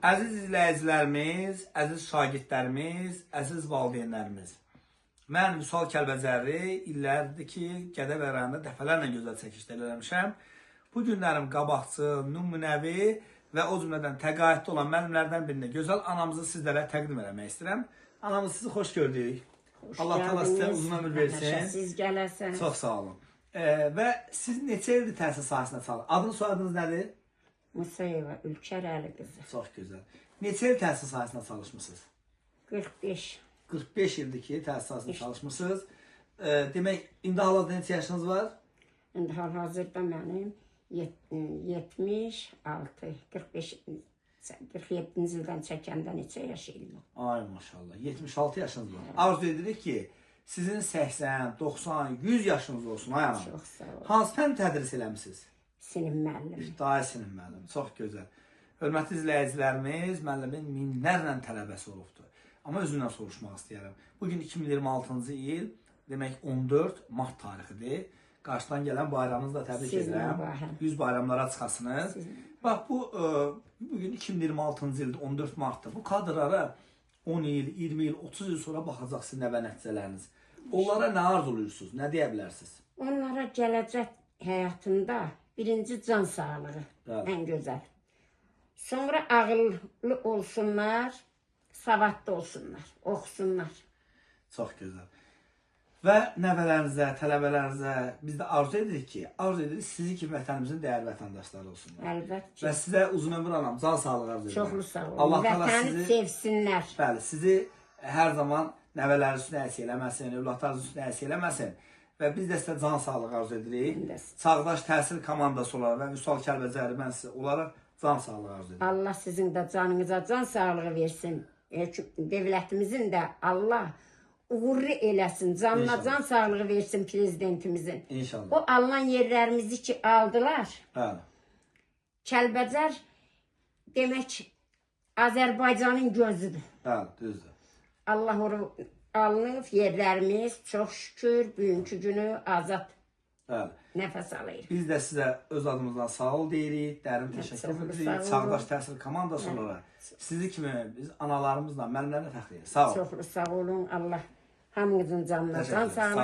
Əziz izləyicilərimiz, əziz şagirdlərimiz, əziz valideynlərimiz. Mən Vüsal Kəlbəcərli illərdir ki, Gədəbəy rayonunda dəfələrlə gözəl çəkişlər eləmişəm. Bu günlərim qabaqcıl, nümunəvi və o cümlədən təqaüddə olan müəllimlərdən birində gözəl anamızı sizlərə təqdim eləmək istəyirəm. Anamız, sizi xoş gördük. Allah təala sizə uzun ömür versin. Siz gələsiniz. Çox sağ olun. Və siz neçə ildir təhsil sahəsində çalışırsınız? Adınız, soyadınız nədir? Musayeva Ülkər Əli qızı. Çox gözəl. Neçə il təhsil sahəsində çalışmısınız? 45. 45 ildir ki, təhsil sahəsində çalışmısınız. Demək, indi hal-hazırda neçə yaşınız var? İndi hal-hazırda mənim 76, 45, 47-ci ildən çəkəndə neçə yaşayırım? Ay maşallah, 76 yaşınız var. Arzu edirik ki, sizin 80, 90, 100 yaşınız olsun, ay anam. Çox sağ olun. Hansı fən tədris eləmişsiniz? Sinif müəllimi. İbtidai sinif müəllimi, çox gözəl. Hörmətli izləyicilərimiz, müəllimin minlərlə tələbəsi olubdur. Amma özündən soruşmaq istəyərəm. Bugün 2026-cı il, demək 14 mart tarixidir. Qarşıdan gələn bayramınızı da təbrik edirəm. 100 bayramlara çıxasınız. Bax, bugün 2026-cı ildir, 14 martdır. Bu kadrlara 10 il, 20 il, 30 il sonra baxacaqsınız nəvə nəticələriniz. Onlara nə arzuluyorsunuz, nə deyə bilərsiniz? Onlara gələcək həyatında birinci can sağlığı, ən gözəl. Sonra ağıllı olsunlar, savadlı olsunlar, oxusunlar. Çox gözəl. Və nəvələrinizə, tələbələrinizə biz də arzu edirik ki, sizi ki, vətənimizin dəyərli vətəndaşları olsunlar. Əlbəttə. Və sizə uzun ömür anam, can sağlığı arzu edirəm. Çoxlu sağ olun. Allah təala Vətəni sizi sevsinlər. Bəli, sizi hər zaman nəvələriniz üçün əks eləməsin, övladlarınız üçün əks eləməsin. Və biz də sizə can sağlığı arzu edirik. Çağdaş təhsil komandası olaraq və Vüsal Kəlbəcərli mən sizə olaraq can sağlığı arzu edirəm. Allah sizin də canınıza can sağlığı versin. Devlətimizin də Allah uğurlu eləsin. Canına can sağlığı versin prezidentimizin. İnşallah. O alınan yerlərimizi ki aldılar. Bəli. Kəlbəcər demək Azərbaycanın gözüdür. Bəli, düzdür. Allah onu alınıb yerlərimiz çox şükür bugünkü günü azad nəfəs alır. Biz də sizə öz adımızdan sağ ol deyirik, dərin təşəkkür edirik. Çağdaş təhsil komandası olaraq sizi kimi biz analarımızla, müəllimlərlə fəxr edirik. Sağ olun. Çoxlu sağ olun. Allah hamınızın canına can sağlığı